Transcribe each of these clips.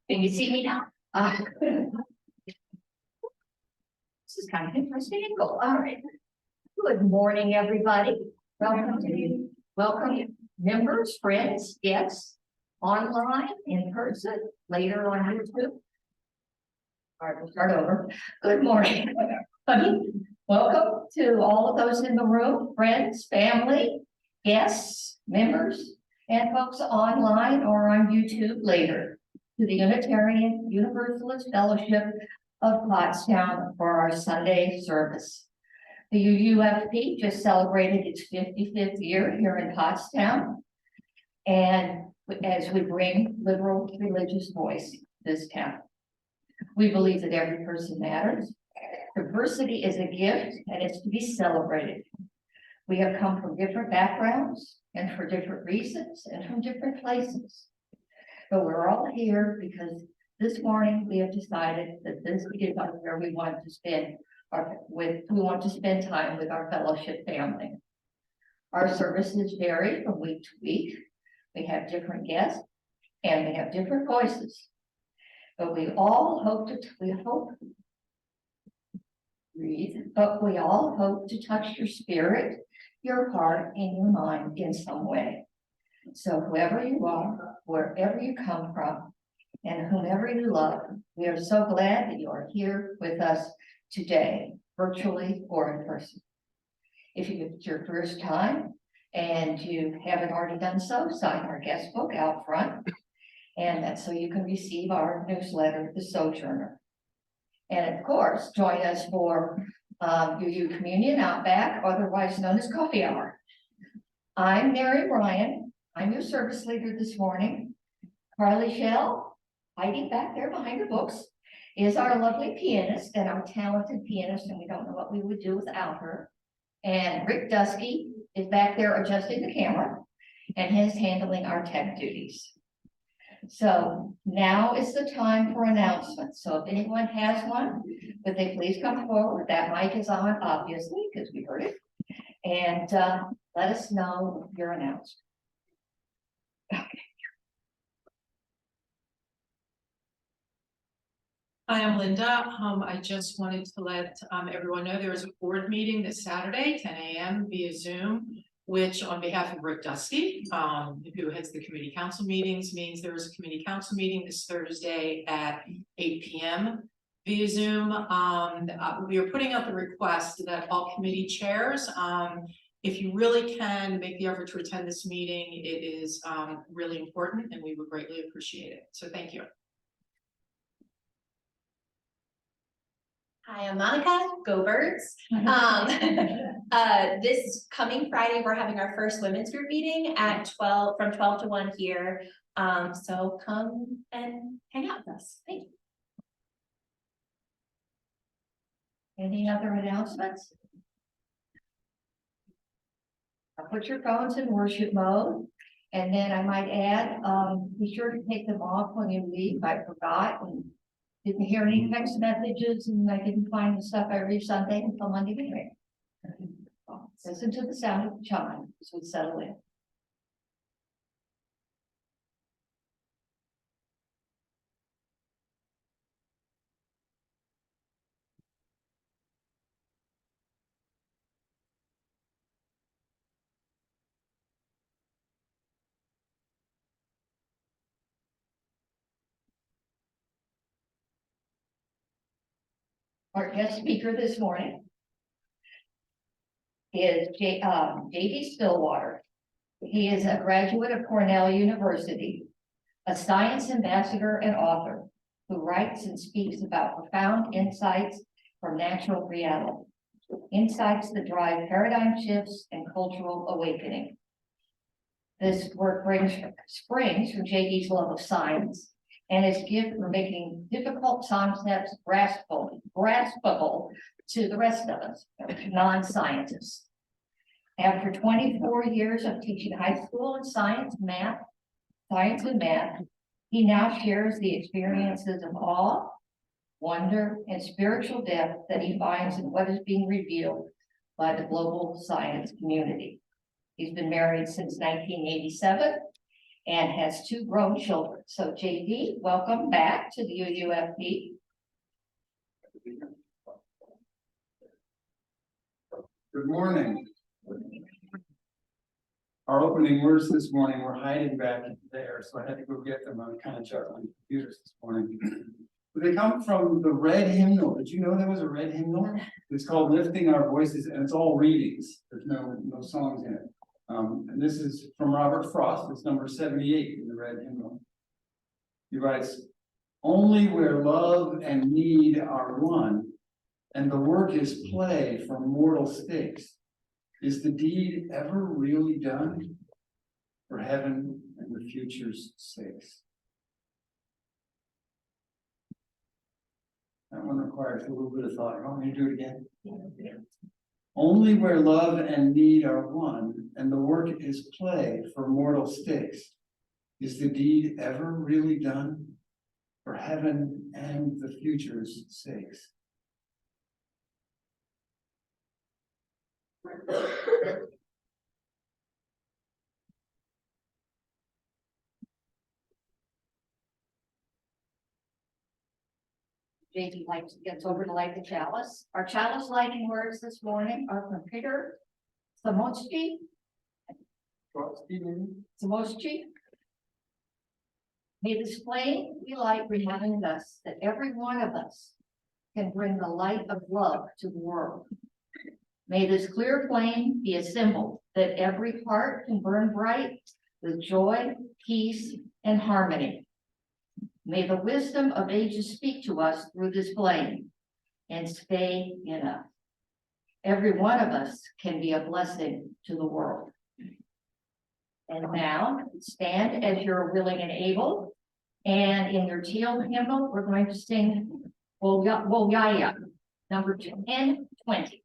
Can you see me now? This is kind of interesting angle. All right. Good morning, everybody. Welcome, members, friends, guests, online, in person, later on YouTube. All right, we'll start over. Good morning, everybody. Welcome to all of those in the room, friends, family, guests, members, and folks online or on YouTube later, to the Unitarian Universalist Fellowship of Pottstown for our Sunday service. The UUFP just celebrated its 55th year here in Pottstown, and as we bring liberal religious voice to this town. We believe that every person matters. Diversity is a gift and it's to be celebrated. We have come from different backgrounds and for different reasons and from different places. But we're all here because this morning we have decided that this is where we want to spend time with our fellowship family. Our services vary from week to week. We have different guests and we have different voices. But we all hope to touch your spirit, your heart, and your mind in some way. So whoever you are, wherever you come from, and whomever you love, we are so glad that you are here with us today, virtually or in person. If it's your first time and you haven't already done so, sign our guest book out front. And that's so you can receive our newsletter, The Sojourner. And of course, join us for UU Communion out back, otherwise known as Coffee Hour. I'm Mary Bryan. I'm your service leader this morning. Carly Shell, hiding back there behind her books, is our lovely pianist and our talented pianist, and we don't know what we would do without her. And Rick Dusky is back there adjusting the camera, and he's handling our tech duties. So now is the time for announcements. So if anyone has one, would they please come forward? That mic is on, obviously, because we heard it. And let us know your announcement. Okay. Hi, I'm Linda. I just wanted to let everyone know there is a board meeting this Saturday, 10 a.m. via Zoom, which on behalf of Rick Dusky, who heads the committee council meetings, means there is a committee council meeting this Thursday at 8 p.m. via Zoom. We are putting out the request that all committee chairs, if you really can make the effort to attend this meeting, it is really important and we would greatly appreciate it. So thank you. Hi, I'm Monica. Go Birds. This coming Friday, we're having our first women's group meeting at from 12 to 1 here. So come and hang out with us. Thank you. Any other announcements? Put your phones in worship mode. And then I might add, be sure to take them off when you leave. I forgot and didn't hear any text messages, and I didn't find the stuff every Sunday until Monday morning. Listen to the sound of the chime as we settle in. Our guest speaker this morning is J.D. Stillwater. He is a graduate of Cornell University, a science ambassador and author who writes and speaks about profound insights from natural reality, insights that drive paradigm shifts and cultural awakening. This work springs from J.D.'s love of science and his gift for making difficult concepts graspable to the rest of us, non-scientists. After 24 years of teaching high school in science and math, he now shares the experiences of awe, wonder, and spiritual depth that he finds in what is being revealed by the global science community. He's been married since 1987 and has 2 grown children. So JD, welcome back to the UUFP. Good morning. Our opening words this morning were hiding back there, so I had to go get them. I'm kind of juggling computers this morning. They come from the red hymnal. Did you know there was a red hymnal? It's called Lifting Our Voices, and it's all readings. There's no songs in it. And this is from Robert Frost. It's number 78 in the red hymnal. He writes, "Only where love and need are one, and the work is play for mortal stakes, is the deed ever really done for heaven and the future's sakes." That one requires a little bit of thought. You want me to do it again? Yeah. Only where love and need are one, and the work is play for mortal stakes, is the deed ever really done for heaven and the future's sakes. JD gets over to light the chalice. Our chalice lighting words this morning are from Peter Samoschi. May this flame we light remind us that every one of us can bring the light of love to the world. May this clear flame be a symbol that every heart can burn bright with joy, peace, and harmony. May the wisdom of ages speak to us through this flame and stay in us. Every one of us can be a blessing to the world. And now, stand as you're willing and able. And in your teal hymnal, we're going to sing Woyaya, number 1020.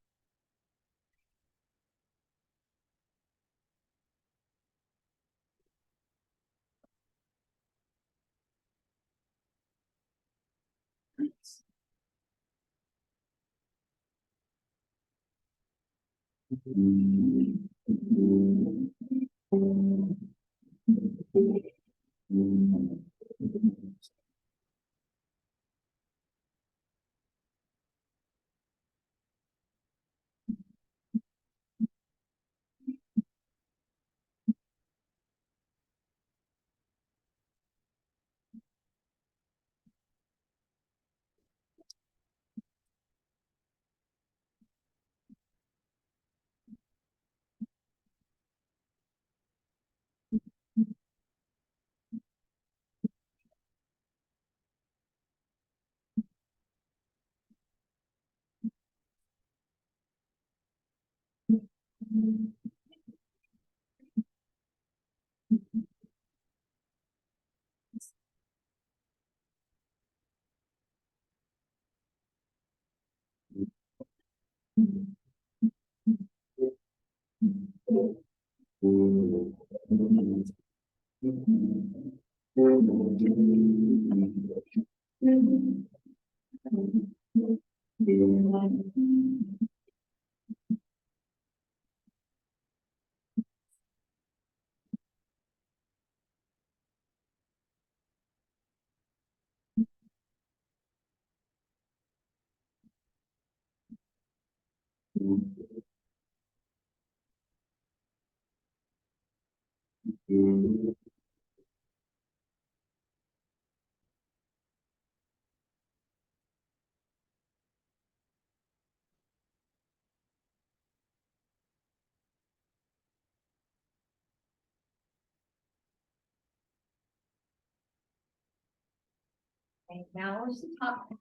And now is the top.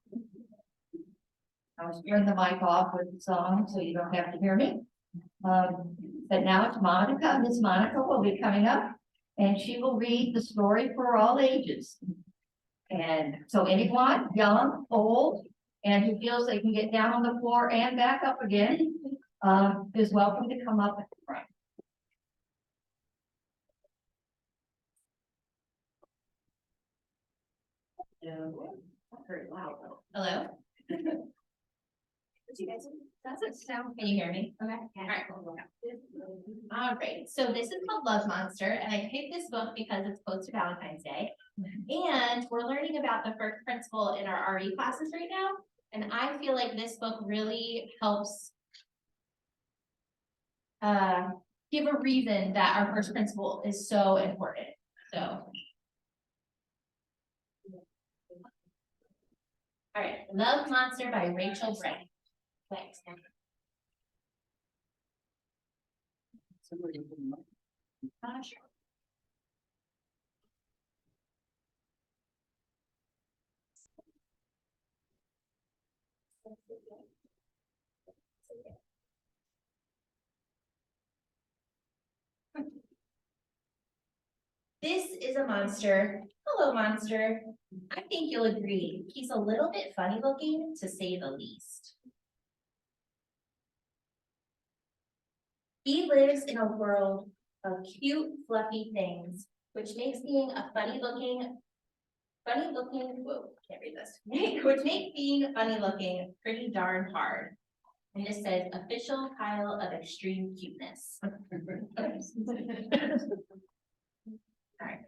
I was turning the mic off with the song, so you don't have to hear me. But now it's Monica. Miss Monica will be coming up, and she will read the story for all ages. And so anyone, young, old, and who feels they can get down on the floor and back up again, is welcome to come up at the front. Not very loud though. Hello. What you guys do? Doesn't sound, can you hear me? Okay. Alright, cool. Alright, so this is called Love Monster, and I picked this book because it's close to Valentine's Day. And we're learning about the first principle in our RE classes right now, and I feel like this book really helps give a reason that our first principle is so important, so. Alright, Love Monster by Rachel Brett. Thanks. Sure. This is a monster. Hello, monster. I think you'll agree, he's a little bit funny looking, to say the least. He lives in a world of cute, fluffy things, which makes being a funny looking, whoa, can't read this, which makes being funny looking pretty darn hard. And this says, official pile of extreme cuteness. Alright.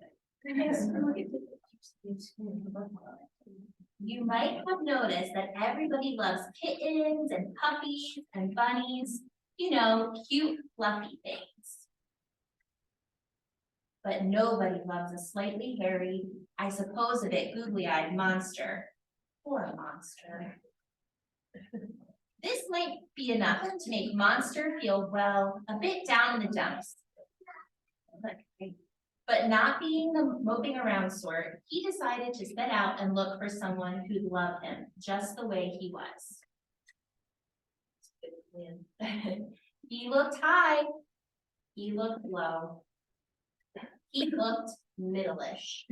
You might have noticed that everybody loves kittens and puppies and bunnies, you know, cute, fluffy things. But nobody loves a slightly hairy, I suppose a bit googly-eyed monster, or a monster. This might be enough to make Monster feel, well, a bit down in the dumps. But not being the moping around sort, he decided to set out and look for someone who'd love him just the way he was. He looked high, he looked low, he looked middle-ish.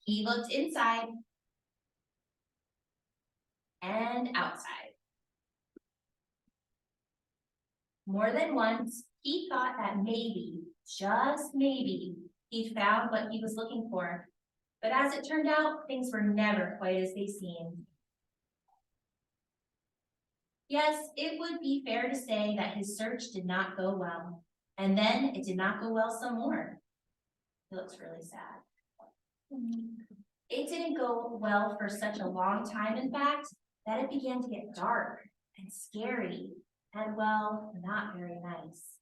He looked inside and outside. More than once, he thought that maybe, just maybe, he'd found what he was looking for. But as it turned out, things were never quite as they seemed. Yes, it would be fair to say that his search did not go well. And then it did not go well some more. It looks really sad. It didn't go well for such a long time, in fact, that it began to get dark and scary and, well, not very nice.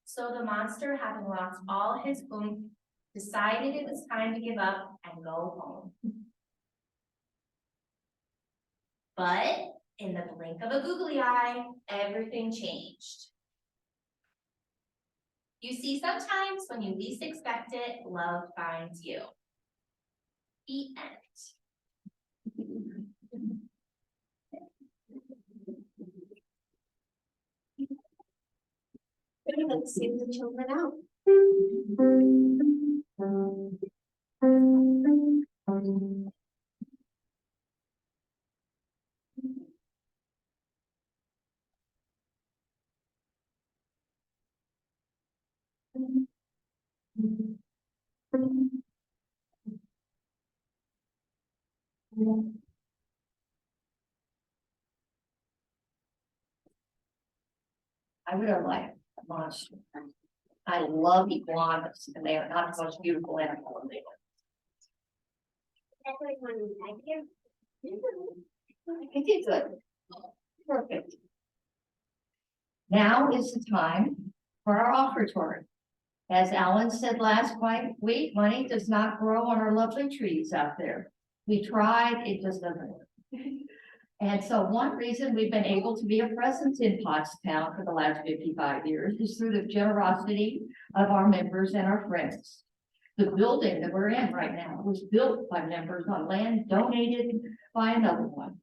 So the monster, having lost all his oomph, decided it was time to give up and go home. But in the blink of a googly eye, everything changed. You see, sometimes when you least expect it, love finds you. The end. Let's see the children out. I really like monster. I love iguanas, and they are not the most beautiful animal in the world. I did good. Perfect. Now is the time for our offertory. As Alan said last week, money does not grow on our lovely trees out there. We tried, it just doesn't work. And so one reason we've been able to be a presence in Pottstown for the last 55 years is through the generosity of our members and our friends. The building that we're in right now was built by members on land donated by another one.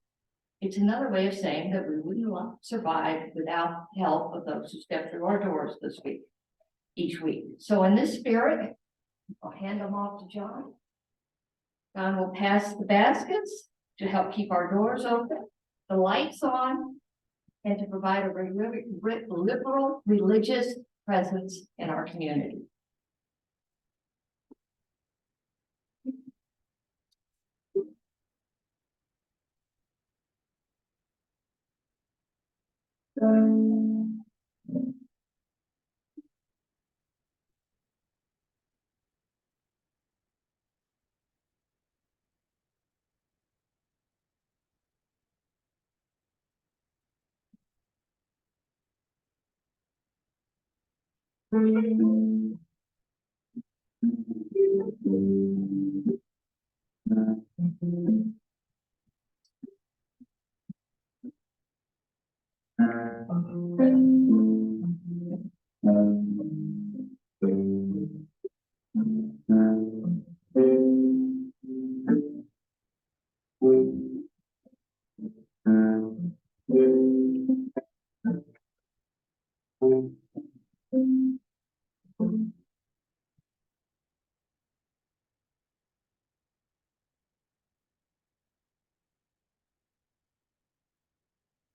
It's another way of saying that we wouldn't survive without help of those who step through our doors each week. So in this spirit, I'll hand them off to John. John will pass the baskets to help keep our doors open, the lights on, and to provide a liberal religious presence in our community.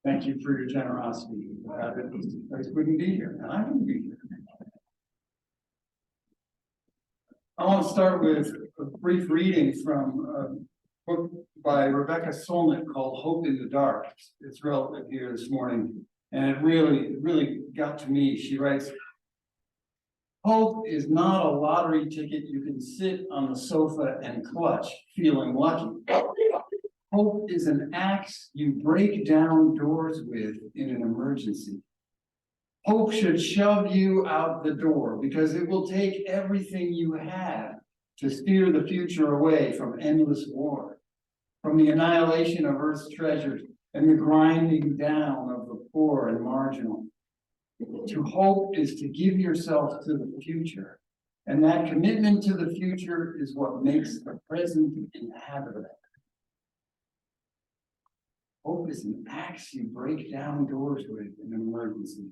Thank you for your generosity. I wouldn't be here, and I wouldn't be here. I want to start with a brief reading from a book by Rebecca Solnit called Hope in the Dark. It's relevant here this morning, and it really got to me. She writes, "Hope is not a lottery ticket you can sit on the sofa and clutch, feeling lucky. Hope is an axe you break down doors with in an emergency. Hope should shove you out the door because it will take everything you have to steer the future away from endless war, from the annihilation of Earth's treasures and the grinding down of the poor and marginal. To hope is to give yourself to the future, and that commitment to the future is what makes the present inhabitable. Hope is an axe you break down doors with in an emergency."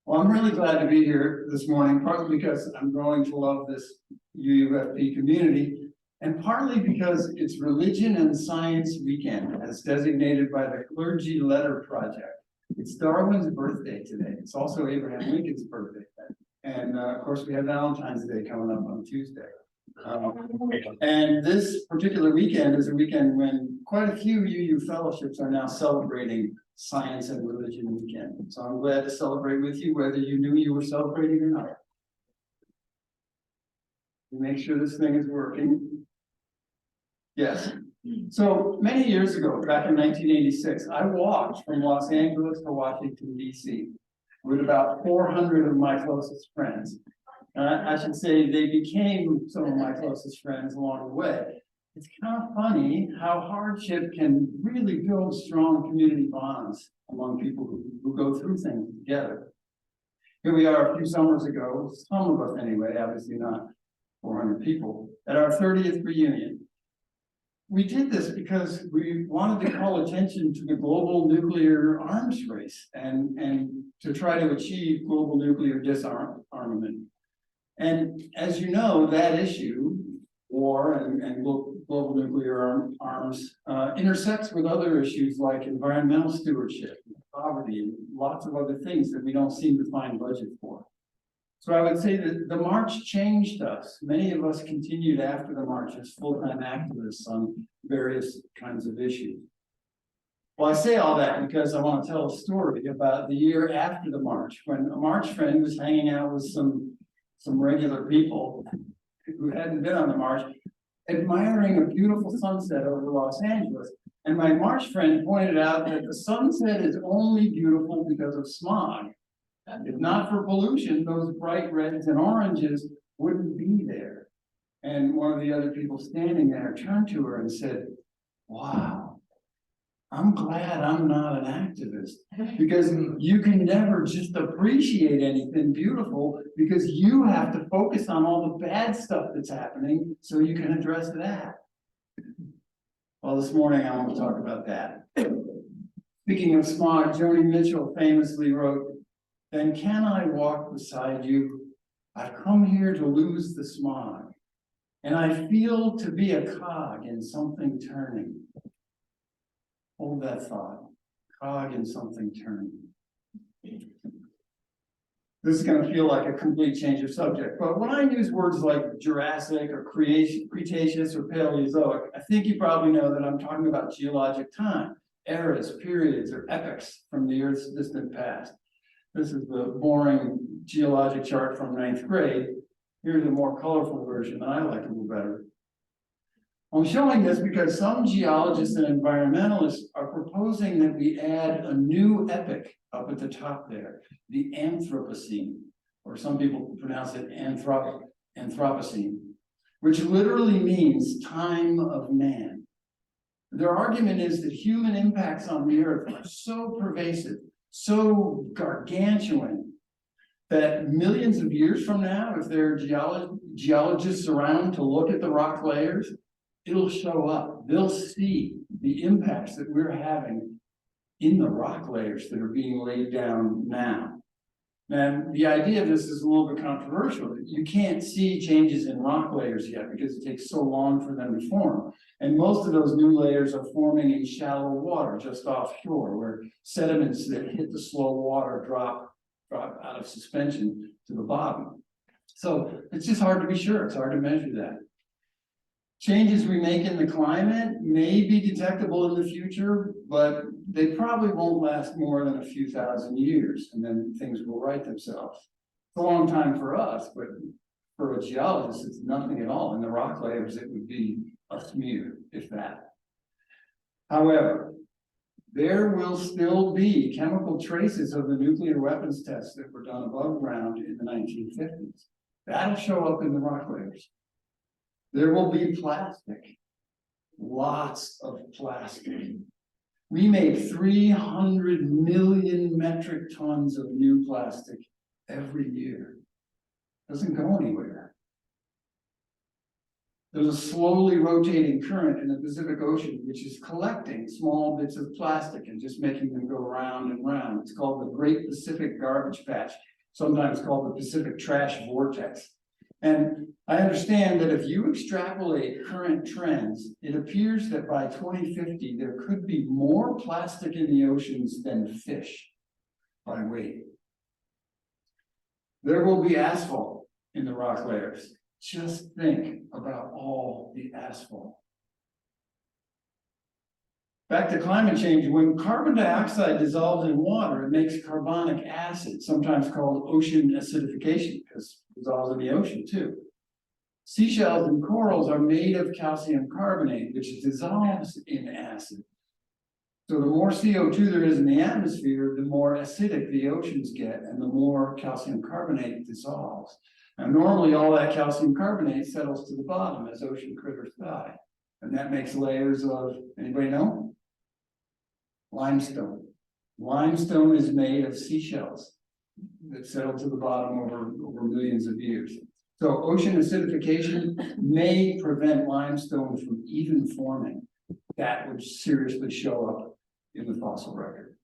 Well, I'm really glad to be here this morning, partly because I'm growing to love this UUFP community, and partly because it's Religion and Science Weekend, as designated by the Clergy Letter Project. It's Darwin's birthday today. It's also Abraham Lincoln's birthday. And of course, we have Valentine's Day coming up on Tuesday. And this particular weekend is a weekend when quite a few UU fellowships are now celebrating Science and Religion Weekend. So I'm glad to celebrate with you, whether you knew you were celebrating or not. Make sure this thing is working. Yes. So many years ago, back in 1986, I walked from Los Angeles to Washington, D.C. with about 400 of my closest friends. I should say they became some of my closest friends along the way. It's kind of funny how hardship can really build strong community bonds among people who go through things together. Here we are a few summers ago, some of us anyway, obviously not 400 people, at our 30th reunion. We did this because we wanted to call attention to the global nuclear arms race and to try to achieve global nuclear disarmament. And as you know, that issue, war and global nuclear arms, intersects with other issues like environmental stewardship, poverty, and lots of other things that we don't seem to find budget for. So I would say that the march changed us. Many of us continued after the march as full-time activists on various kinds of issues. Well, I say all that because I want to tell a story about the year after the march, when a march friend was hanging out with some regular people who hadn't been on the march, admiring a beautiful sunset over Los Angeles. And my march friend pointed out that the sunset is only beautiful because of smog. If not for pollution, those bright reds and oranges wouldn't be there. And one of the other people standing there turned to her and said, "Wow, I'm glad I'm not an activist, because you can never just appreciate anything beautiful because you have to focus on all the bad stuff that's happening so you can address that." Well, this morning I want to talk about that. Speaking of smog, Joni Mitchell famously wrote, "Then can I walk beside you? I've come here to lose the smog, and I feel to be a cog in something turning." Hold that thought, cog in something turning. This is going to feel like a complete change of subject, but when I use words like Jurassic or Cretaceous or Paleozoic, I think you probably know that I'm talking about geologic time. eras, periods, or epochs from the Earth's distant past. This is the boring geologic chart from 9th grade. Here's a more colorful version that I like a little better. I'm showing this because some geologists and environmentalists are proposing that we add a new epoch up at the top there, the Anthropocene, or some people pronounce it Anthropocene, which literally means time of man. Their argument is that human impacts on the earth are so pervasive, so gargantuan, that millions of years from now, if there are geologists around to look at the rock layers, it'll show up. They'll see the impacts that we're having in the rock layers that are being laid down now. And the idea of this is a little bit controversial. You can't see changes in rock layers yet because it takes so long for them to form. And most of those new layers are forming in shallow water just offshore, where sediments that hit the slow water drop out of suspension to the bottom. So it's just hard to be sure. It's hard to measure that. Changes we make in the climate may be detectable in the future, but they probably won't last more than a few thousand years, and then things will right themselves. It's a long time for us, but for a geologist, it's nothing at all. In the rock layers, it would be a smear, if that. However, there will still be chemical traces of the nuclear weapons tests that were done above ground in the 1950s. That'll show up in the rock layers. There will be plastic, lots of plastic. We make 300 million metric tons of new plastic every year. Doesn't go anywhere. There's a slowly rotating current in the Pacific Ocean, which is collecting small bits of plastic and just making them go round and round. It's called the Great Pacific Garbage Patch, sometimes called the Pacific Trash Vortex. And I understand that if you extrapolate current trends, it appears that by 2050, there could be more plastic in the oceans than fish by weight. There will be asphalt in the rock layers. Just think about all the asphalt. Back to climate change, when carbon dioxide dissolves in water, it makes carbonic acid, sometimes called ocean acidification, because it dissolves in the ocean too. Seashells and corals are made of calcium carbonate, which dissolves in acid. So the more CO2 there is in the atmosphere, the more acidic the oceans get, and the more calcium carbonate dissolves. Now, normally all that calcium carbonate settles to the bottom as ocean critters die. And that makes layers of, anybody know? Limestone. Limestone is made of seashells that settle to the bottom over millions of years. So ocean acidification may prevent limestone from even forming. That would seriously show up in the fossil record.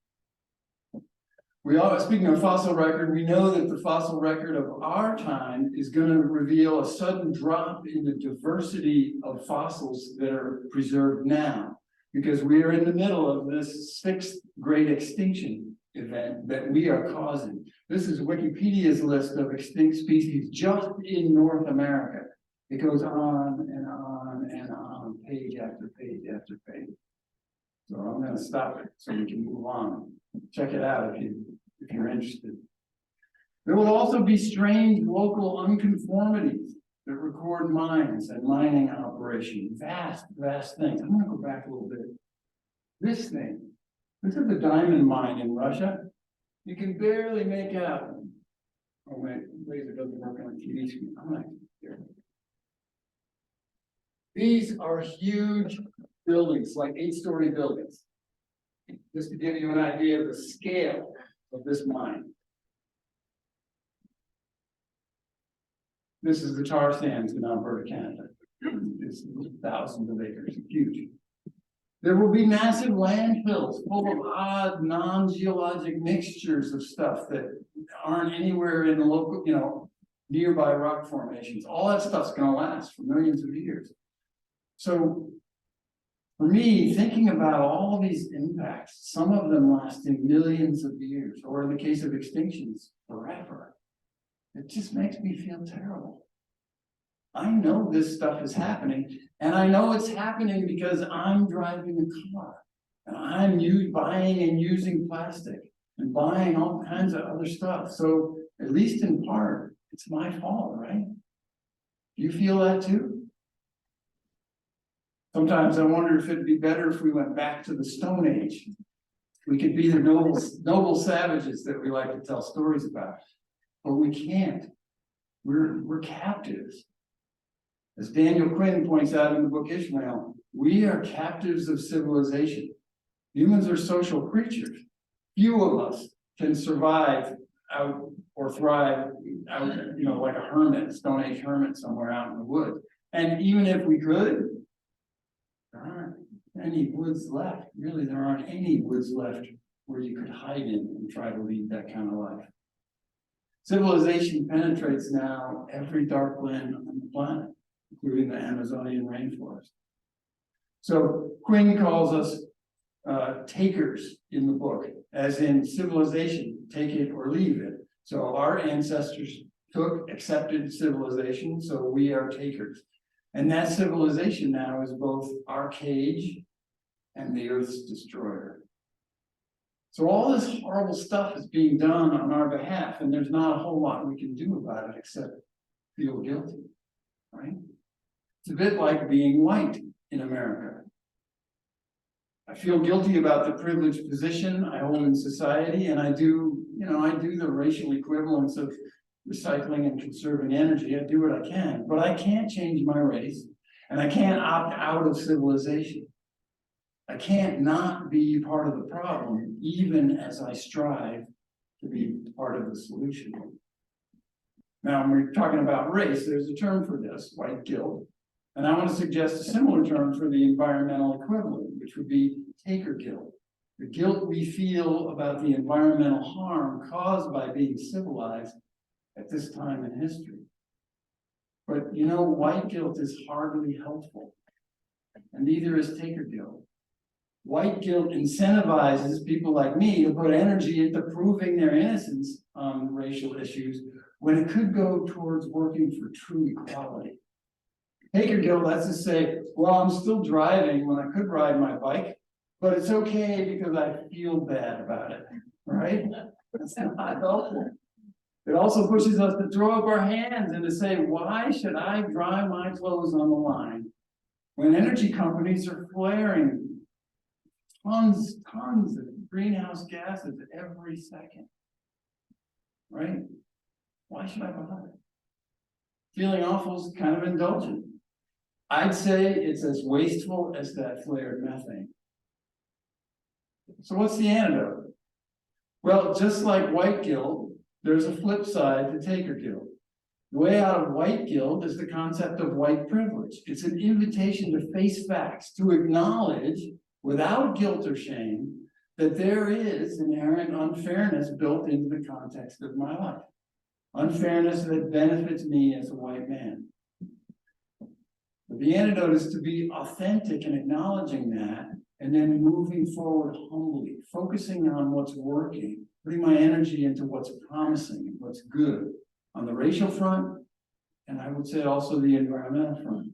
Speaking of fossil record, we know that the fossil record of our time is going to reveal a sudden drop in the diversity of fossils that are preserved now, because we are in the middle of this 6th great extinction event that we are causing. This is Wikipedia's list of extinct species just in North America. It goes on and on and on, page after page after page. So I'm going to stop it so we can move on. Check it out if you're interested. There will also be strange local unconformities that record mines and mining operations. Vast, vast things. I'm going to go back a little bit. This thing. This is the diamond mine in Russia. You can barely make out. Oh wait, laser doesn't work on a TV screen. I'm like, here. These are huge buildings, like 8-story buildings. Just to give you an idea of the scale of this mine. This is the tar sands in Alberta, Canada. It's thousands of acres, huge. There will be massive landfills full of odd, non-geologic mixtures of stuff that aren't anywhere in the local, nearby rock formations. All that stuff's going to last for millions of years. So for me, thinking about all these impacts, some of them lasting millions of years, or in the case of extinctions, forever, it just makes me feel terrible. I know this stuff is happening, and I know it's happening because I'm driving a car. And I'm buying and using plastic and buying all kinds of other stuff. So at least in part, it's my fault, right? Do you feel that too? Sometimes I wonder if it'd be better if we went back to the Stone Age. We could be the noble savages that we like to tell stories about, but we can't. We're captives. As Daniel Quinn points out in the book Ishmael, we are captives of civilization. Humans are social creatures. Few of us can survive out or thrive out, like a hermit, Stone Age hermit somewhere out in the woods. And even if we could, there aren't any woods left. Really, there aren't any woods left where you could hide in and try to lead that kind of life. Civilization penetrates now every dark land on the planet, including the Amazonian rainforest. So Quinn calls us takers in the book, as in civilization, take it or leave it. So our ancestors accepted civilization, so we are takers. And that civilization now is both our cage and the Earth's destroyer. So all this horrible stuff is being done on our behalf, and there's not a whole lot we can do about it except feel guilty, right? It's a bit like being white in America. I feel guilty about the privileged position I hold in society, and I do the racial equivalence of recycling and conserving energy. I do what I can, but I can't change my race, and I can't opt out of civilization. I can't not be part of the problem, even as I strive to be part of the solution. Now, when we're talking about race, there's a term for this, white guilt. And I want to suggest a similar term for the environmental equivalent, which would be taker guilt. The guilt we feel about the environmental harm caused by being civilized at this time in history. But white guilt is hardly helpful, and neither is taker guilt. White guilt incentivizes people like me to put energy into proving their innocence on racial issues when it could go towards working for true equality. Taker guilt lets us say, well, I'm still driving when I could ride my bike, but it's okay because I feel bad about it, right? That's not helpful. It also pushes us to throw up our hands and to say, why should I dry my clothes on the line when energy companies are flaring tons of greenhouse gases every second, right? Why should I bother? Feeling awful is kind of indulgent. I'd say it's as wasteful as that flared methane. So what's the antidote? Well, just like white guilt, there's a flip side to taker guilt. The way out of white guilt is the concept of white privilege. It's an invitation to face facts, to acknowledge without guilt or shame that there is inherent unfairness built into the context of my life. Unfairness that benefits me as a white man. But the antidote is to be authentic in acknowledging that and then moving forward humbly, focusing on what's working, putting my energy into what's promising and what's good on the racial front, and I would say also the environmental front.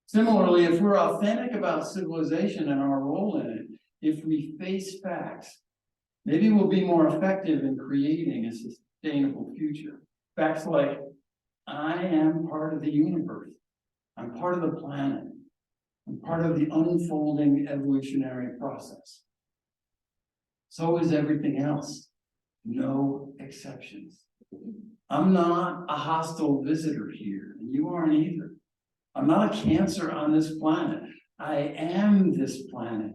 Similarly, if we're authentic about civilization and our role in it, if we face facts, maybe we'll be more effective in creating a sustainable future. Facts like, I am part of the universe. I'm part of the planet. I'm part of the unfolding evolutionary process. So is everything else. No exceptions. I'm not a hostile visitor here, and you aren't either. I'm not a cancer on this planet. I am this planet,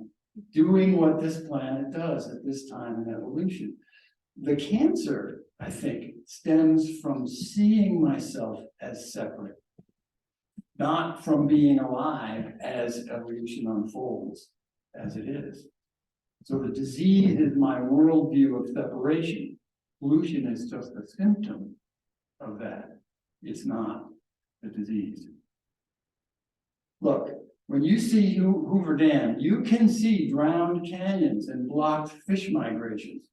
doing what this planet does at this time in evolution. The cancer, I think, stems from seeing myself as separate, not from being alive as evolution unfolds, as it is. So the disease is my worldview of separation. Pollution is just a symptom of that. It's not the disease. Look, when you see Hoover Dam, you can see drowned canyons and blocked fish migrations.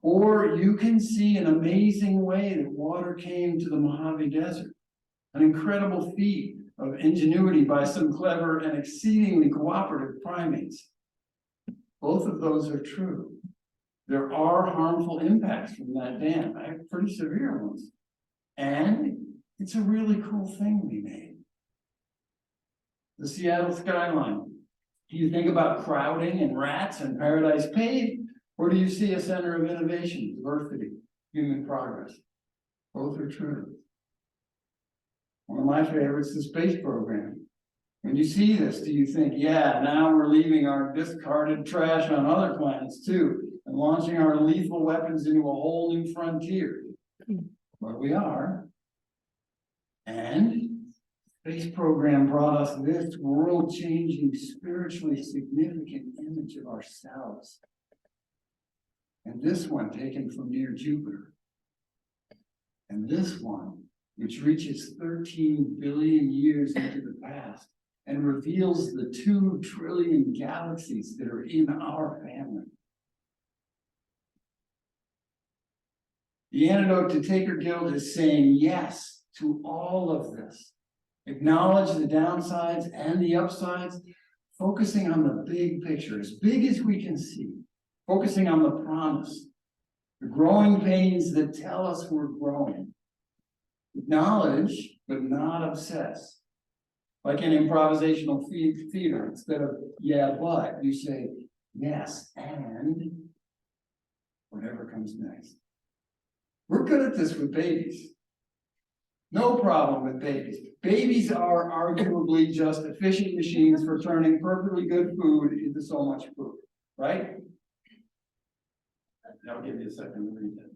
Or you can see an amazing way that water came to the Mojave Desert. An incredible feat of ingenuity by some clever and exceedingly cooperative primates. Both of those are true. There are harmful impacts from that dam, pretty severe ones. And it's a really cool thing we made. The Seattle skyline. Do you think about crowding and rats and Paradise Paved? Or do you see a center of innovation, diversity, human progress? Both are true. One of my favorites is the space program. When you see this, do you think, yeah, now we're leaving our discarded trash on other planets too, and launching our lethal weapons into a whole new frontier? Well, we are. And the space program brought us this world-changing, spiritually significant image of ourselves. And this one taken from near Jupiter. And this one, which reaches 13 billion years into the past and reveals the 2 trillion galaxies that are in our family. The antidote to Taker Guild is saying yes to all of this. Acknowledge the downsides and the upsides, focusing on the big picture, as big as we can see, focusing on the promise, the growing pains that tell us we're growing. Acknowledge, but not obsess. Like in improvisational theater, instead of yeah, but, you say yes, and whatever comes next. We're good at this with babies. No problem with babies. Babies are arguably just efficient machines for turning perfectly good food into so much food, right? I'll give you a second to read that.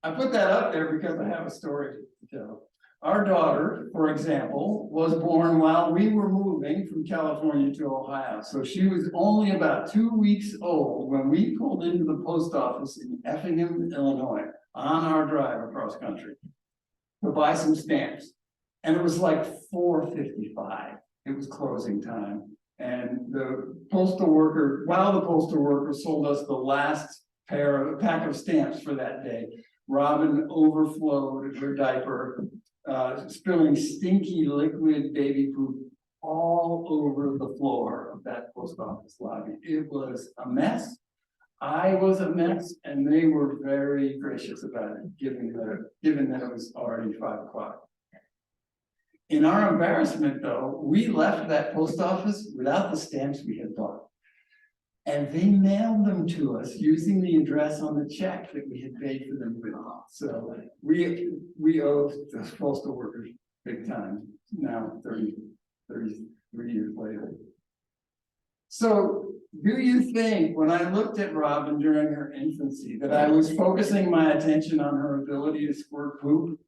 I put that up there because I have a story to tell. Our daughter, for example, was born while we were moving from California to Ohio. So she was only about 2 weeks old when we pulled into the post office in Effingham, Illinois, on our drive across country to buy some stamps. And it was like 4:55. It was closing time. And the postal worker, while the postal worker sold us the last pack of stamps for that day, Robin overflowed her diaper, spilling stinky liquid baby poop all over the floor of that post office lobby. It was a mess. I was a mess, and they were very gracious about it, given that it was already 5 o'clock. In our embarrassment, though, we left that post office without the stamps we had bought. And they mailed them to us using the address on the check that we had paid for them with. So we owe the postal workers big time now, 33 years later. So do you think when I looked at Robin during her infancy that I was focusing my attention on her ability to squirt poop?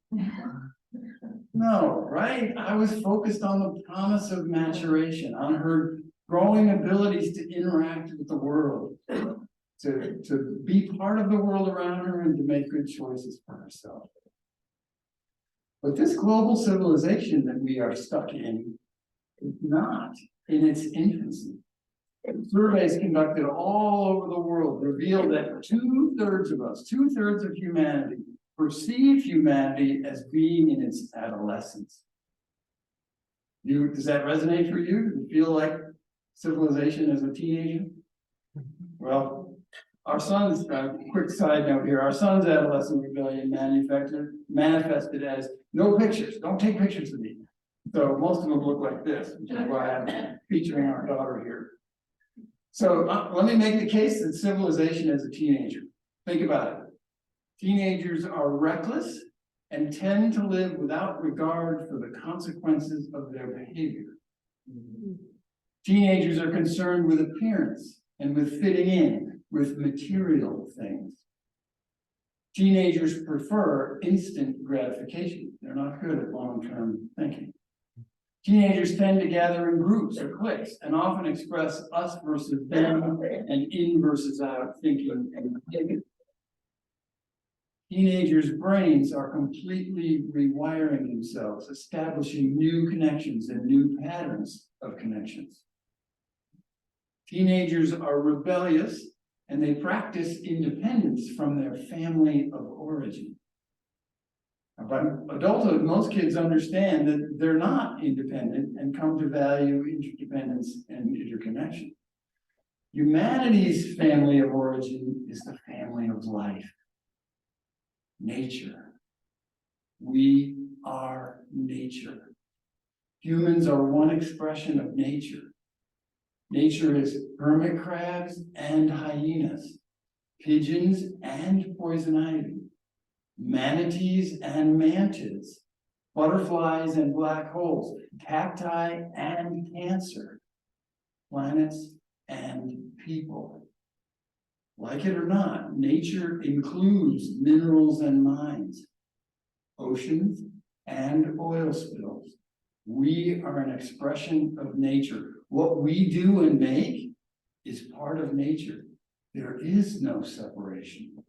No, right? I was focused on the promise of maturation, on her growing abilities to interact with the world, to be part of the world around her and to make good choices for herself. But this global civilization that we are stuck in is not in its infancy. Surveys conducted all over the world reveal that 2/3 of us, 2/3 of humanity, perceive humanity as being in its adolescence. Does that resonate for you? Do you feel like civilization as a teenager? Well, our son's, quick side note here, our son's adolescent rebellion manifested as no pictures, don't take pictures of me. So most of them look like this, which is why I'm featuring our daughter here. So let me make the case that civilization as a teenager. Think about it. Teenagers are reckless and tend to live without regard for the consequences of their behavior. Teenagers are concerned with appearance and with fitting in with material things. Teenagers prefer instant gratification. They're not good at long-term thinking. Teenagers tend to gather in groups or cliques and often express us versus them and in versus out thinking and behavior. Teenagers' brains are completely rewiring themselves, establishing new connections and new patterns of connections. Teenagers are rebellious and they practice independence from their family of origin. But adulthood, most kids understand that they're not independent and come to value interdependence and interconnection. Humanity's family of origin is the family of life. Nature. We are nature. Humans are one expression of nature. Nature is hermit crabs and hyenas, pigeons and poison ivy, manatees and mantids, butterflies and black holes, cacti and cancer, planets and people. Like it or not, nature includes minerals and mines, oceans and oil spills. We are an expression of nature. What we do and make is part of nature. There is no separation.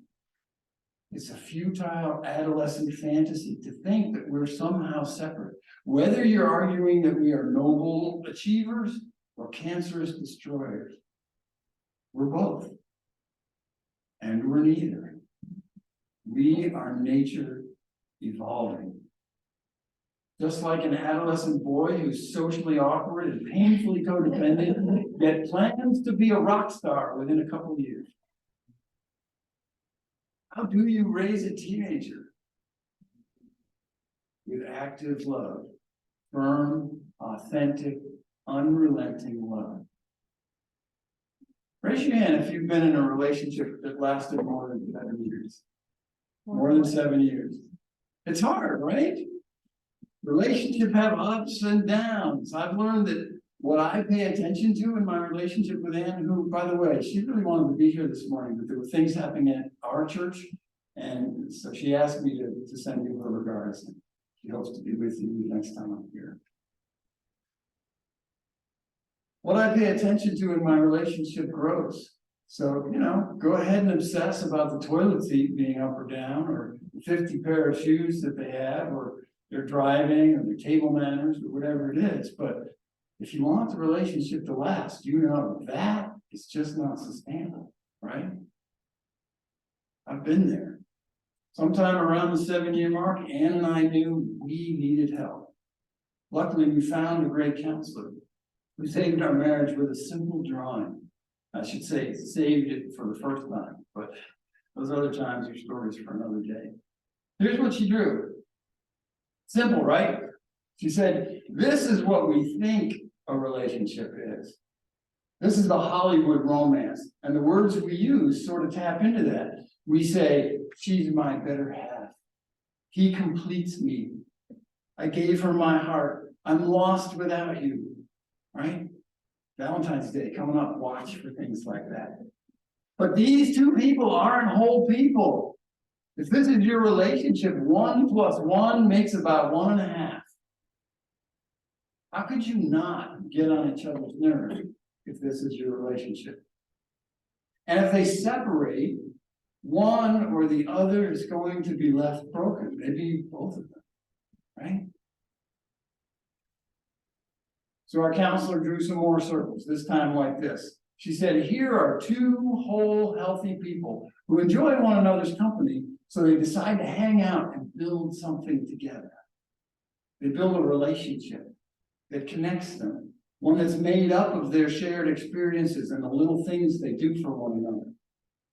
It's a futile adolescent fantasy to think that we're somehow separate. Whether you're arguing that we are noble achievers or cancerous destroyers, we're both. And we're neither. We are nature evolving. Just like an adolescent boy who's socially awkward and painfully codependent, yet plans to be a rock star within a couple of years. How do you raise a teenager? With active love, firm, authentic, unrelenting love. Raise your hand if you've been in a relationship that lasted more than 7 years. More than 7 years. It's hard, right? Relationships have ups and downs. I've learned that what I pay attention to in my relationship with Ann, who, by the way, she really wanted to be here this morning, but there were things happening at our church. And so she asked me to send you her regards. And she hopes to be with you next time I'm here. What I pay attention to in my relationship grows. So, go ahead and obsess about the toilet seat being up or down, or the 50 pair of shoes that they have, or their driving, or their table manners, or whatever it is. But if you want the relationship to last, that is just not sustainable, right? I've been there. Sometime around the 7-year mark, Ann and I knew we needed help. Luckily, we found a great counselor who saved our marriage with a simple drawing. I should say, saved it for the first time, but those other times are stories for another day. Here's what she drew. Simple, right? She said, this is what we think a relationship is. This is the Hollywood romance. And the words we use sort of tap into that. We say, she's my better half. He completes me. I gave her my heart. I'm lost without you. Right? Valentine's Day coming up, watch for things like that. But these two people aren't whole people. If this is your relationship, 1 + 1 makes about 1.5. How could you not get on each other's nerves if this is your relationship? And if they separate, one or the other is going to be left broken, maybe both of them, right? So our counselor drew some more circles, this time like this. She said, here are 2 whole, healthy people who enjoy one another's company, so they decide to hang out and build something together. They build a relationship that connects them, one that's made up of their shared experiences and the little things they do for one another,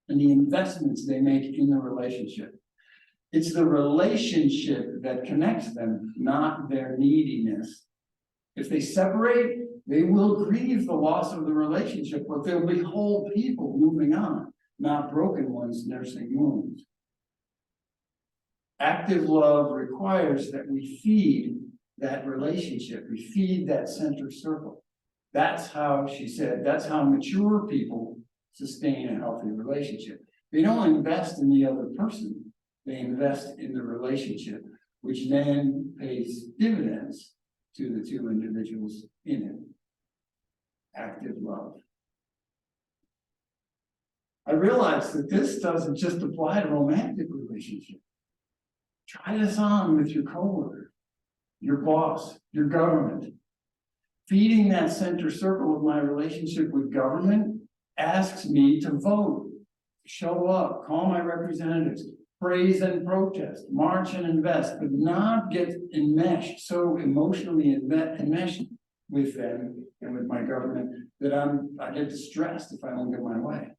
and the investments they make in the relationship. It's the relationship that connects them, not their neediness. If they separate, they will grieve the loss of the relationship, but they'll be whole people moving on, not broken ones nursing wounds. Active love requires that we feed that relationship. We feed that center circle. That's how, she said, that's how mature people sustain a healthy relationship. They don't invest in the other person. They invest in the relationship, which then pays dividends to the 2 individuals in it. Active love. I realize that this doesn't just apply to romantic relationships. Try this on with your coworker, your boss, your government. Feeding that center circle of my relationship with government asks me to vote, show up, call my representatives, praise and protest, march and invest, but not get enmeshed, so emotionally enmeshed with them and with my government that I get distressed if I don't get my way.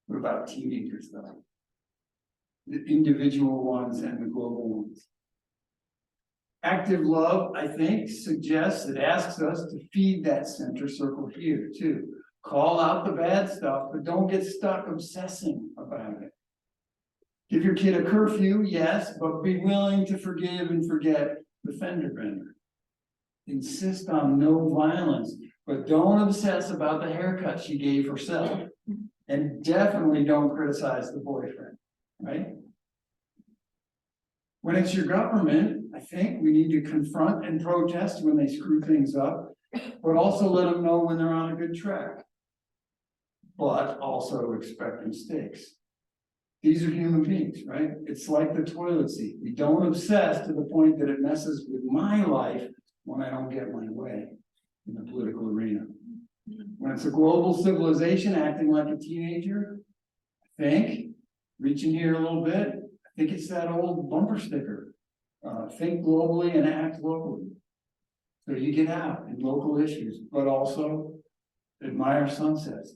What about teenagers though? The individual ones and the global ones. Active love, I think, suggests, it asks us to feed that center circle here too. Call out the bad stuff, but don't get stuck obsessing about it. Give your kid a curfew, yes, but be willing to forgive and forget the fender bender. Insist on no violence, but don't obsess about the haircut she gave herself. And definitely don't criticize the boyfriend, right? When it's your government, I think we need to confront and protest when they screw things up, but also let them know when they're on a good track. But also expect mistakes. These are human beings, right? It's like the toilet seat. We don't obsess to the point that it messes with my life when I don't get my way in the political arena. When it's a global civilization acting like a teenager, I think, reaching here a little bit, I think it's that old bumper sticker. Think globally and act locally. So you get out in local issues, but also admire sunsets.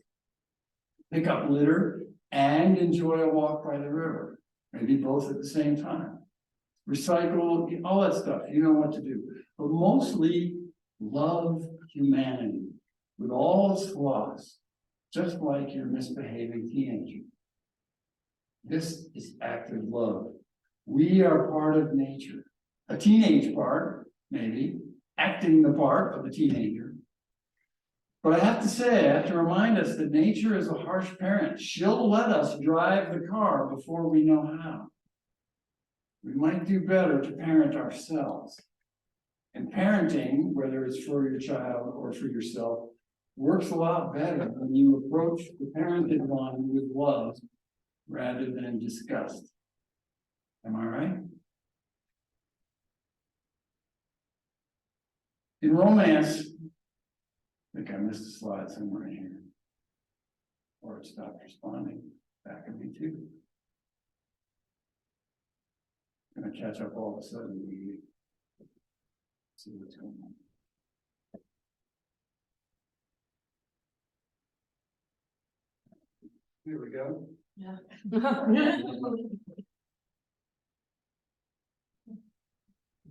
Pick up litter and enjoy a walk by the river. Maybe both at the same time. Recycle, all that stuff, you know what to do. But mostly love humanity with all its flaws, just like your misbehaving teenager. This is active love. We are part of nature. A teenage part, maybe, acting the part of a teenager. But I have to say, I have to remind us that nature is a harsh parent. She'll let us drive the car before we know how. We might do better to parent ourselves. And parenting, whether it's for your child or for yourself, works a lot better when you approach the parented one with love rather than disgust. Am I right? In romance, I think I missed a slide somewhere in here. Or it stopped responding back at me too. Gonna catch up all of a sudden. We see what's going on. Here we go. Yeah.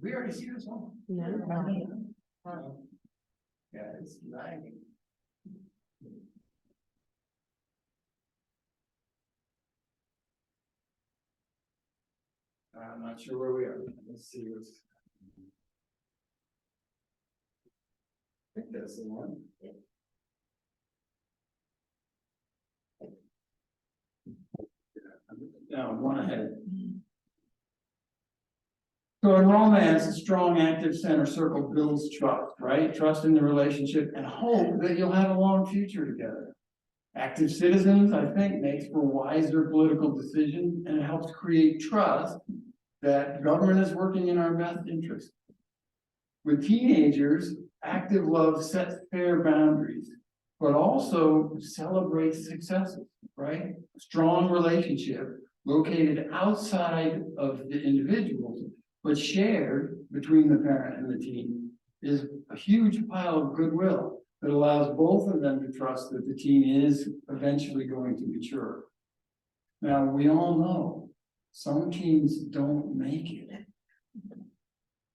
We already see this one. No. Yeah, it's lagging. I'm not sure where we are. Let's see what's. I think that's the one. No, one ahead. So in romance, a strong active center circle builds trust, right? Trust in the relationship and hope that you'll have a long future together. Active citizens, I think, makes for wiser political decisions and it helps create trust that government is working in our best interest. With teenagers, active love sets fair boundaries, but also celebrates successes, right? A strong relationship located outside of the individuals, but shared between the parent and the teen, is a huge pile of goodwill that allows both of them to trust that the teen is eventually going to mature. Now, we all know some teens don't make it,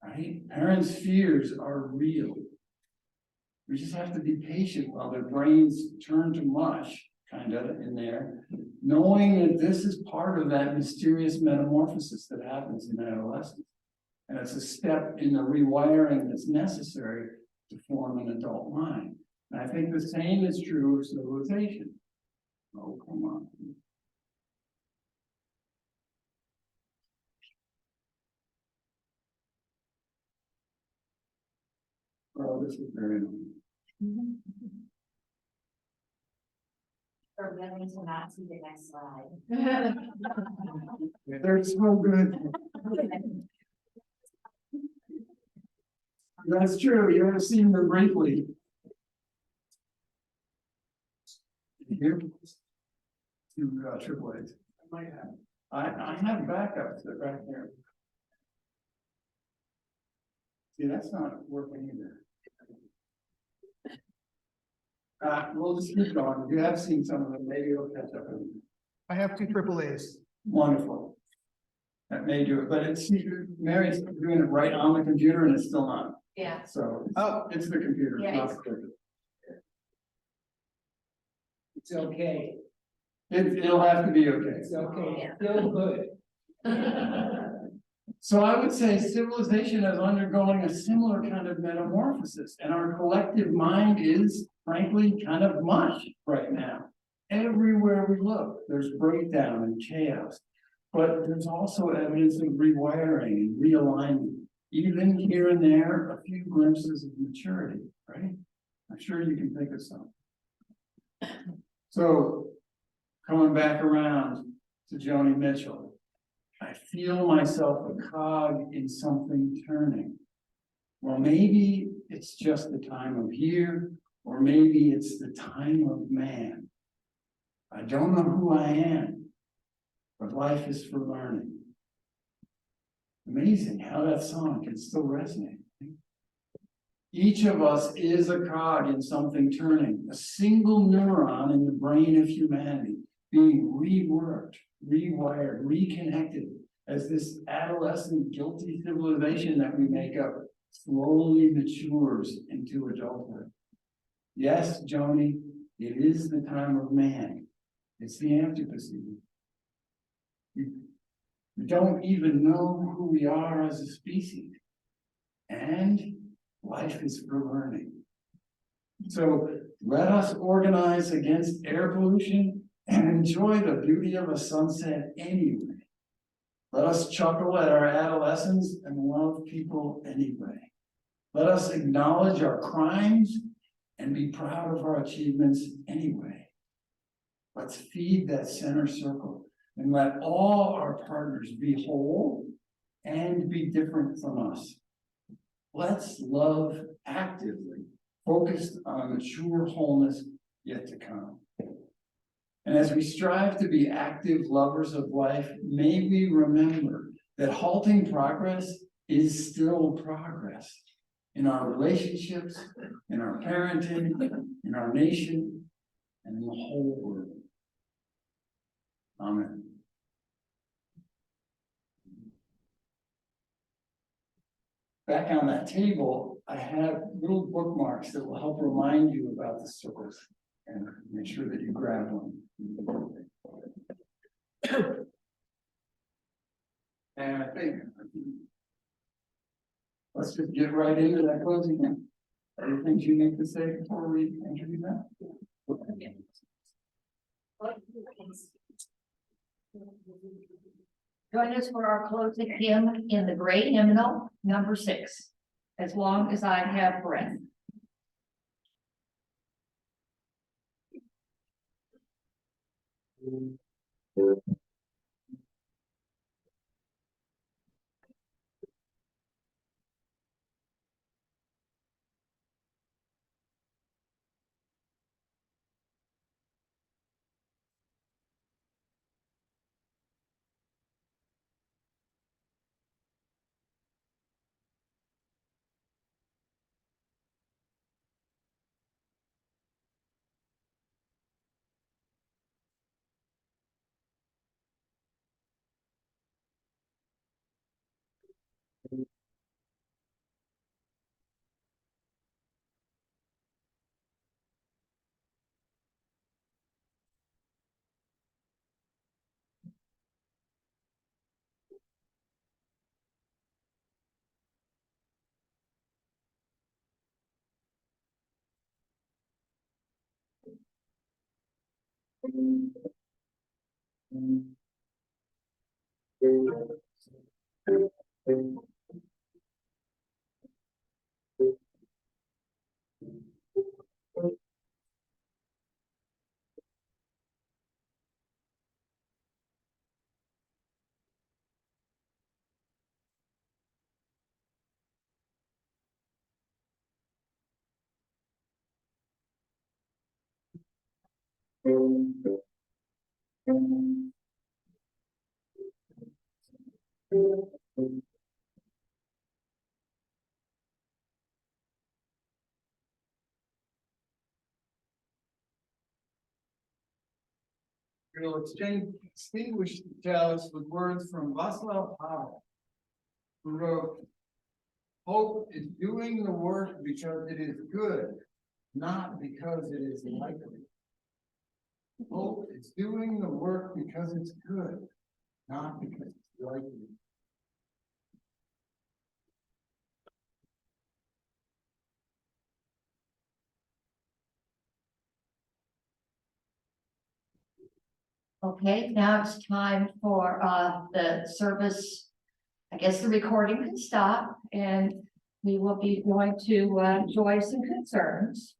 right? Parents' fears are real. We just have to be patient while their brains turn to mush, kind of, in there, knowing that this is part of that mysterious metamorphosis that happens in adolescence. And it's a step in the rewiring that's necessary to form an adult mind. And I think the same is true of civilization. Oh, come on. Oh, this is very annoying. For women to not see the next slide. They're so good. That's true. You have seen them briefly. Here, two triple A's. might have. I have backups that right here. See, that's not working either. We'll just keep going. You have seen some of them, maybe it'll catch up. I have two triple A's. Wonderful. That may do it, but it's, Mary's doing it right on the computer and it's still not. Yeah. So, Oh. it's the computer, Yeah, not it's- the computer. It's okay. It'll have to be okay. It's okay. Yeah. Still good. So I would say civilization is undergoing a similar kind of metamorphosis, and our collective mind is frankly kind of mush right now. Everywhere we look, there's breakdown and chaos, but there's also evidence of rewiring and realignment. Even here and there, a few glimpses of maturity, right? I'm sure you can think of some. So, coming back around to Joni Mitchell. I feel myself a cog in something turning. Well, maybe it's just the time of year, or maybe it's the time of man. I don't know who I am, but life is for learning. Amazing how that song can still resonate. Each of us is a cog in something turning, a single neuron in the brain of humanity, being reworked, rewired, reconnected as this adolescent guilty civilization that we make up slowly matures into adulthood. Yes, Joni, it is the time of man. It's the Anthropocene. We don't even know who we are as a species. And life is for learning. So let us organize against air pollution and enjoy the beauty of a sunset anyway. Let us chuckle at our adolescence and love people anyway. Let us acknowledge our crimes and be proud of our achievements anyway. Let's feed that center circle and let all our partners be whole and be different from us. Let's love actively, focused on mature wholeness yet to come. And as we strive to be active lovers of life, may we remember that halting progress is still progress in our relationships, in our parenting, in our nation, and in the whole world. Amen. Back on that table, I have little bookmarks that will help remind you about the circles and make sure that you grab one. And I think let's just get right into that closing thing. Any things you need to say before we introduce that? Join us for our closing hymn in the great hymnal, number 6, As Long as I Have Breath. We will extinguish the chalice with words from Václav Havel, who wrote, "Hope is doing the work because it is good, not because it is likely. Hope is doing the work because it's good, not because it's likely." Okay, now it's time for the service. I guess the recording can stop and we will be going to joys and concerns.